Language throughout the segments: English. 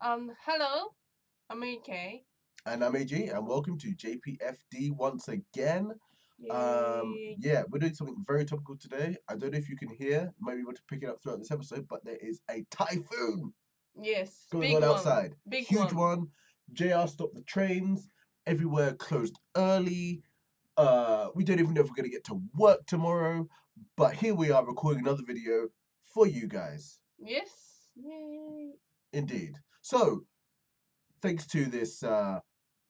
Hello, I'm AK. And I'm AG, and welcome to JPFD once again. Yay. Yeah, we're doing something very topical today. I don't know if you can hear, might be able to pick it up throughout this episode, but there is a typhoon Yes, going big on one. outside. Big Huge one. one. JR stopped the trains. Everywhere closed early. We don't even know if we're going to get to work tomorrow, but here we are recording another video for you guys. Yes. Yay. Indeed. So, thanks to this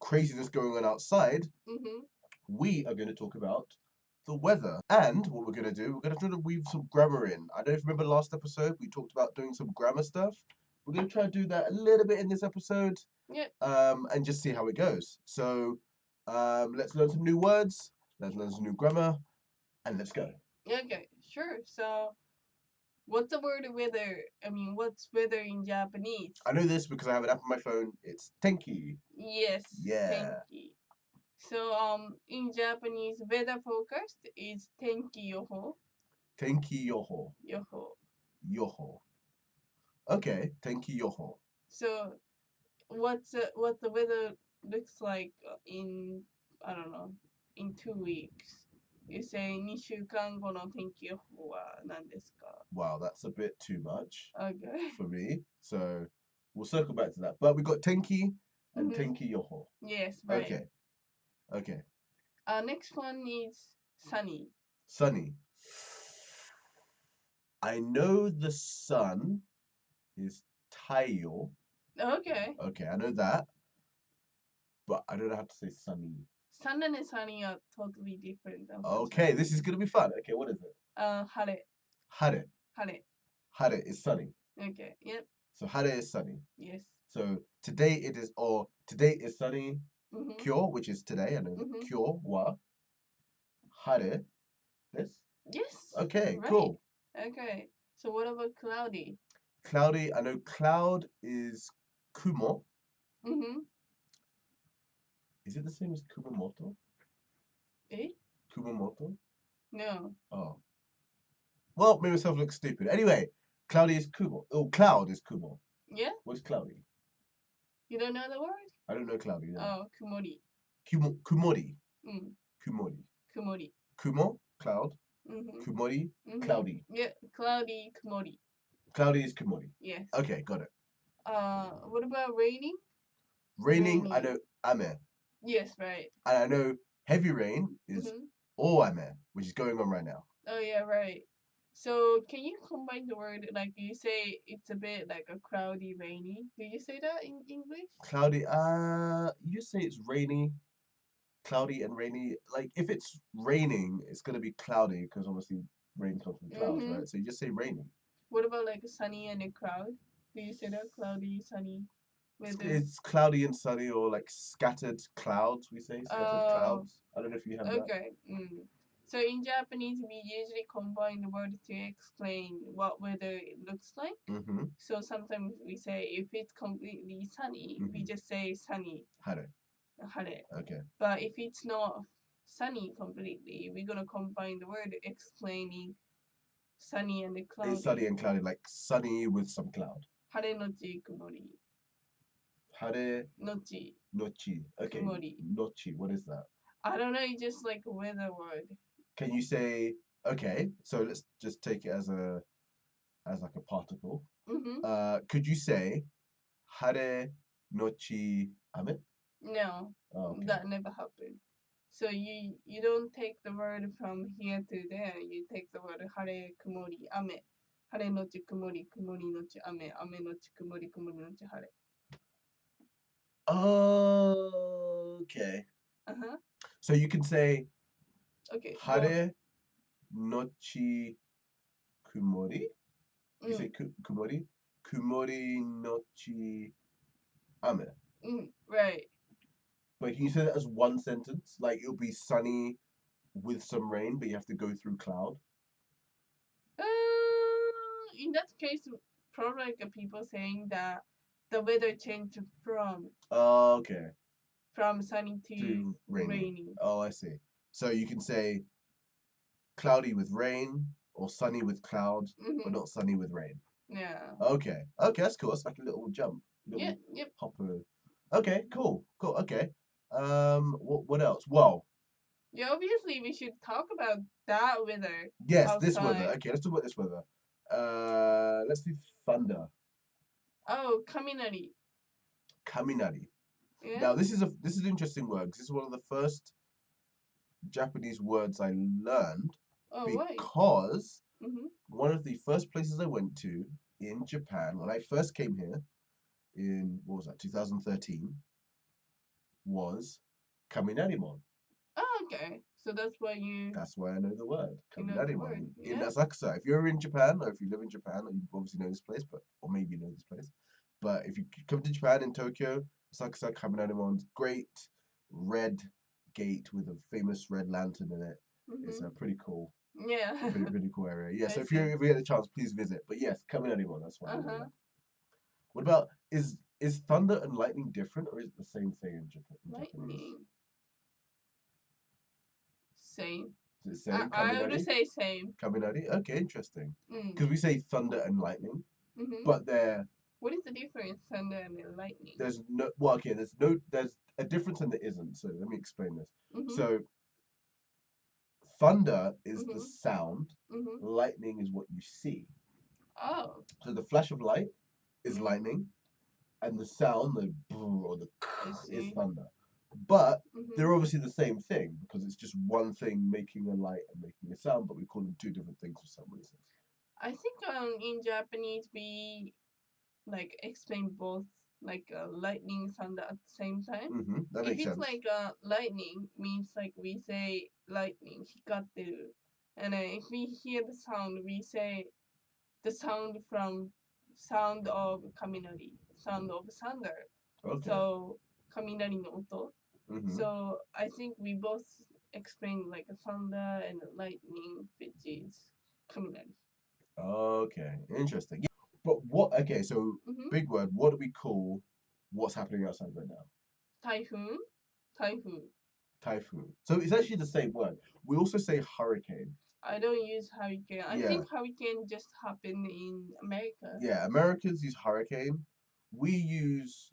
craziness going on outside, Mm-hmm. we are going to talk about the weather. And what we're going to do, we're going to try to weave some grammar in. I don't remember last episode, we talked about doing some grammar stuff. We're going to try to do that a little bit in this episode Yep. and just see how it goes. So let's learn some new words, let's learn some new grammar, and let's go. Okay, sure. So, what's the word weather? What's weather in Japanese? I know this because I have an app on my phone. It's tenki. Yes. Yeah. Tenki. So, in Japanese, weather forecast is tenki yoho. Tenki yoho. Yoho. Yoho. Okay, tenki yoho. So, what the weather looks like in I don't know in 2 weeks. You say 2週間後の天気予報は何ですか? Wow, that's a bit too much Okay. for me. So we'll circle back to that. But we got tenki and Mm-hmm. tenki yoho. Yes, right. Okay. Okay. Next one is sunny. Sunny. I know the sun is taiyo. Okay. Okay, I know that. But I don't know how to say sunny. Sun and sunny are totally different. Okay, this is gonna be fun. Okay, what is it? 晴れ. Hare. 晴れ. Hare is sunny. Okay. Yep. So hare is sunny. Yes. So today it is, or today is sunny. Mm-hmm. Kyo, which is today. I know that. Mm-hmm. Kyo wa hare. This. Yes. Okay, Right. cool. Okay. So what about cloudy? Cloudy. I know cloud is kumo. Mm-hmm. Is it the same as kumamoto? Eh? Kumamoto? No. Oh. Well, made myself look stupid. Anyway, cloudy is kumo. Oh, cloud is kumo. Yeah? What's cloudy? You don't know the word? I don't know cloudy. No. Oh, kumori. Kumori. Mm. Kumori. Kumori. Kumo, cloud. Mm-hmm. Kumori, Mm-hmm. cloudy. Yeah, cloudy, kumori. Cloudy is kumori. Yes. Okay, got it. What about raining? Raining, I know ame. Yes, right. And I know heavy rain is ame, which is going on right now. Oh yeah, right. So can you combine the word like you say it's a bit like a cloudy, rainy? Do you say that in English? Cloudy, you say it's rainy, cloudy and rainy. Like if it's raining, it's gonna be cloudy because obviously rain comes from clouds, right? So you just say rainy. What about like sunny and a cloud? Do you say that cloudy, sunny? It's cloudy and sunny, or like scattered clouds. We say scattered clouds. I don't know if you have that. Okay. So in Japanese, we usually combine the word to explain what weather it looks like. Mm-hmm. So sometimes we say if it's completely sunny, we just say sunny. Hare. Hare. Okay. But if it's not sunny completely, we're gonna combine the word explaining sunny and cloudy. It's sunny and cloudy, like sunny with some cloud. Hare nochi kumori. Hare Nochi. nochi. Okay. Kumori. Nochi. What is that? I don't know. It's just like a weather word. Can you say okay? So let's just take it as like a particle. Mm-hmm. Could you say hare nochi ame? No, okay. That never happened. So you don't take the word from here to there. You take the word hare kumori ame. Hare nochi kumori, kumori nochi ame, ame nochi kumori, kumori nochi hare. Okay. Uh-huh. So you can say okay. Hare nochi kumori. You say kumori. Kumori nochi ame. Right. But can you say that as one sentence? Like it'll be sunny with some rain, but you have to go through cloud. In that case, probably like people saying that the weather changed from. Okay. From sunny to rainy. Oh, I see. So you can say cloudy with rain or sunny with clouds, but not sunny with rain. Yeah. Okay. Okay, that's cool. That's like a little jump. Yeah, yep. Hopper. Okay, cool. Okay. What else? Well, Yeah, obviously we should talk about that weather yes, this weather. outside. Okay, let's talk about this weather. Let's do thunder. Oh, kaminari. Kaminari. Yeah. Now this is an interesting word because this is one of the first Japanese words I learned Oh, why? because Mm-hmm. one of the first places I went to in Japan when I first came here in what was that 2013 was Kaminarimon. Oh, okay. So that's why you. That's why I know the word You know the word, Kaminarimon in yeah. Asakusa. If you're in Japan or if you live in Japan, you obviously know this place, or maybe you know this place. But if you come to Japan in Tokyo, Asakusa Kaminarimon's great red gate with a famous red lantern in it. It's a pretty cool. Yeah. Pretty cool area. Yeah, so I if see. you get a chance, please visit. But yes, Kaminarimon's, that's why I know Uh-huh. that. What about is thunder and lightning different or is it the same thing in Japanese? Lightning. Same. Is it same? I would Kaminari? say same. Kaminari? Okay, interesting. Mm. Because we say thunder and lightning, Mm-hmm. but they're What is the difference, thunder and lightning? there's a difference and there isn't. So let me explain this. Mm-hmm. So thunder is the Mhm. sound, Mm-hmm. lightning is what you see. Oh. So the flash of light is Mhm. lightning, and the sound, the brr or the I is see. thunder. But Mhm. they're obviously the same thing because it's just one thing making a light and making a sound, but we call them two different things for some reason. I think in Japanese we like explain both like lightning thunder at the same time. That If makes it's sense. like lightning means like we say lightning hikateru, and if we hear the sound we say the sound of kaminari, sound of thunder. Okay. So kaminari no oto. Mhm. So I think we both explain like a thunder and a lightning, which is kaminari. Okay, interesting. Yeah. But what? Okay, so Mm-hmm. big word. What do we call what's happening outside right now? Typhoon, typhoon. Typhoon. So it's actually the same word. We also say hurricane. I don't use hurricane. I Yeah. think hurricane just happened in America. Yeah, Americans use hurricane. We use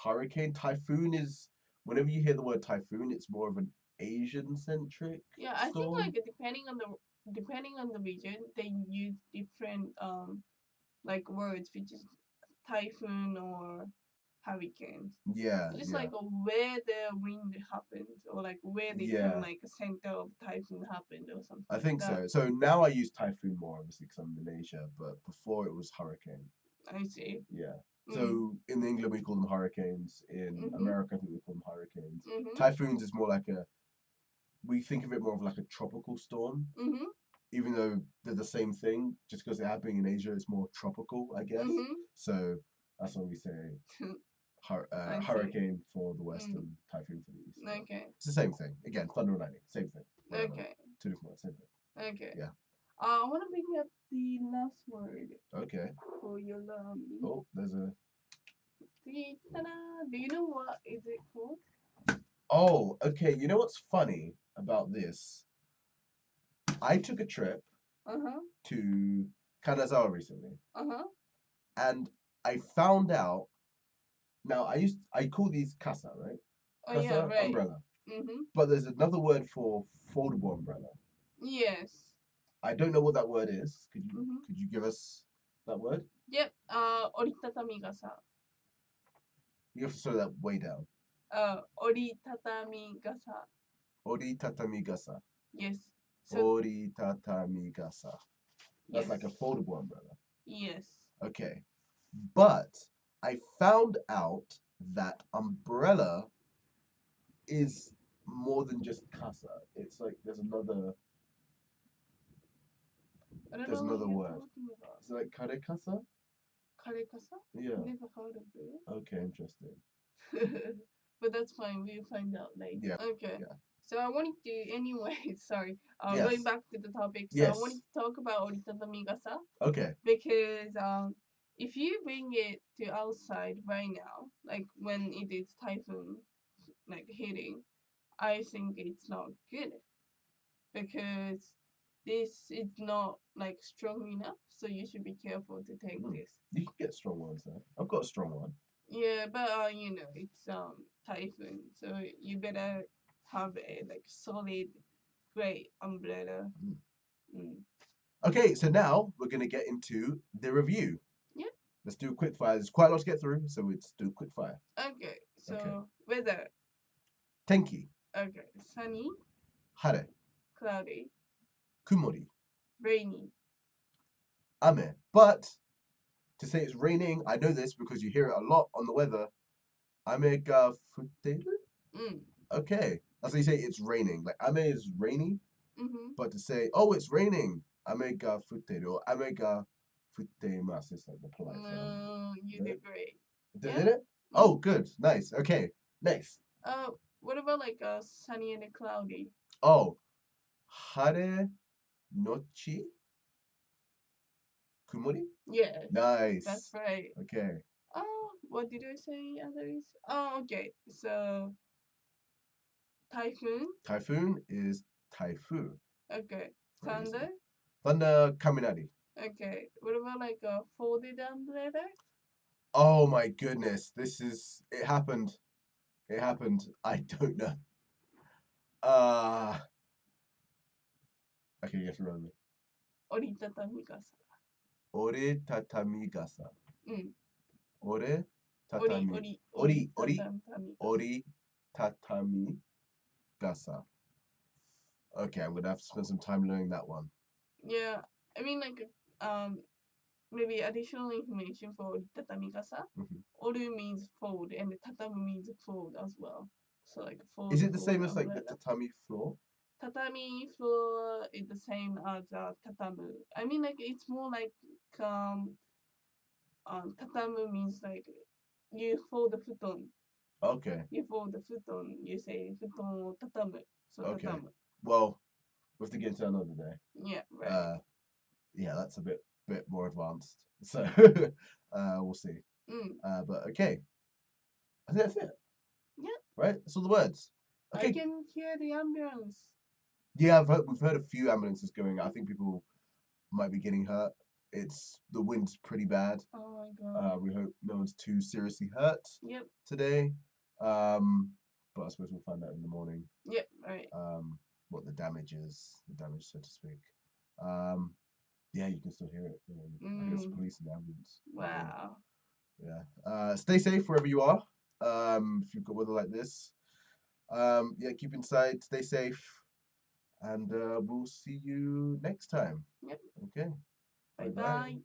hurricane. Typhoon is whenever you hear the word typhoon, it's more of an Asian centric Yeah, I think storm. like depending on the region, they use different like words, which is typhoon or hurricanes. Yeah, Just yeah. like where the wind happened, or like where the Yeah. kind of like center of typhoon happened, or something. I think like that. so. So now I use typhoon more, obviously, because I'm in Asia, but before it was hurricane. I see. Yeah. So in England we call them hurricanes. In Mhm. America, I think we call them hurricanes. Mhm. Typhoons is more like we think of it more of like a tropical storm, Mhm. even though they're the same thing. Just because they're happening in Asia, it's more tropical, I guess. Mhm. So that's why we say I see. hurricane for the west and typhoon for the east. Okay. It's the same thing. Again, thunder and lightning, same thing. Whatever. Okay. Two different words, same thing. Okay. Yeah. I want to bring up the last word Okay. for your learning. Oh, there's a. Do you know what is it called? Oh, okay. You know what's funny about this? I took a trip Uh-huh. to Kanazawa recently, Uh-huh. and I found out. Now I call these casa, right? Oh Casa yeah, right. umbrella. Mm-hmm. But there's another word for foldable umbrella. Yes. I don't know what that word is. Mm-hmm. Could you give us that word? Yep. Oritatamigasa. You have to slow that way down. Oritatamigasa. Oritatamigasa. Yes. So, Oritatamigasa. That's yes. like a foldable umbrella. Yes. Okay. But I found out that umbrella is more than just casa. It's like there's another I don't There's know what another you're word. talking about. Is it like karekasa? Karekasa? Yeah. Never heard of it. Okay, interesting. But that's fine. We'll find out later. Yeah. Okay. Yeah. So I wanted to, anyway, sorry. Yes. Going back to the topic. So Yes. I wanted to talk about oritatamigasa Okay. because if you bring it to outside right now, like when it is typhoon like hitting, I think it's not good because this is not like strong enough. So you should be careful to take this. You can get strong ones there. I've got a strong one. Yeah, but you know, it's typhoon, so you better have a like solid, great umbrella. Mm. Mm. Okay, so now we're gonna get into the review. Yeah. Let's do a quick fire. There's quite a lot to get through, so let's do a quick fire. Okay. So Okay. weather. Tenki, Okay. Sunny, hare, cloudy, kumori, rainy. ame. But to say it's raining, I know this because you hear it a lot on the weather. Ame ga futteru? Mm. Okay. That's how you say it's raining. Like ame is rainy, Mhm. but to say, oh, it's raining, ame ga futteru or ame ga futtemasu is like the polite form. You Right? did great. Did Yeah. it? Oh, good. Nice. Okay. Next. What about like sunny and cloudy? Oh, hare nochi kumori? Yes, that's Nice. right. Okay. Oh, what did I say? Others? Oh, okay. So typhoon. Typhoon is typhoon. Okay. Very easy. Thunder. Thunder, kaminari. Okay. What about like a folded umbrella? Oh my goodness. It happened. It happened. I don't know. Uh, okay, you have to run me. 折りたたみ傘。Oritatamigasa. うん。 Ore 折り tatami. 折り Ori たたみ傘。 oritatami gasa. Okay, I'm gonna have to spend some time learning that one. Yeah, I mean like maybe additional information for 折りたたみ傘. Mhm. Oru means fold and tatamu means fold as well. So like fold. Is it the fold same as like the umbrella. tatami floor? Tatami floor is the same as tatamu. I mean like it's more like tatamu means like you fold the futon. Okay. You fold the futon. You say futon o tatamu. So Okay. tatamu. Well, we have to get into another day. Yeah, right. Yeah, that's a bit more advanced. So we'll see. Mm. But okay. I think that's it. Yeah. Right? That's all the words. Okay. I can hear the ambulance. Yeah, we've heard a few ambulances going. I think people might be getting hurt. The wind's pretty bad. Oh my god. We hope no one's too seriously hurt Yep. today. But I suppose we'll find out in the morning. Yep. Right. What the damage is, so to speak. Yeah, you can still hear it. I guess police and ambulance. Wow. Yeah. Stay safe wherever you are. If you've got weather like this. Yeah, keep inside, stay safe, and we'll see you next time. Yep. Okay. Bye bye.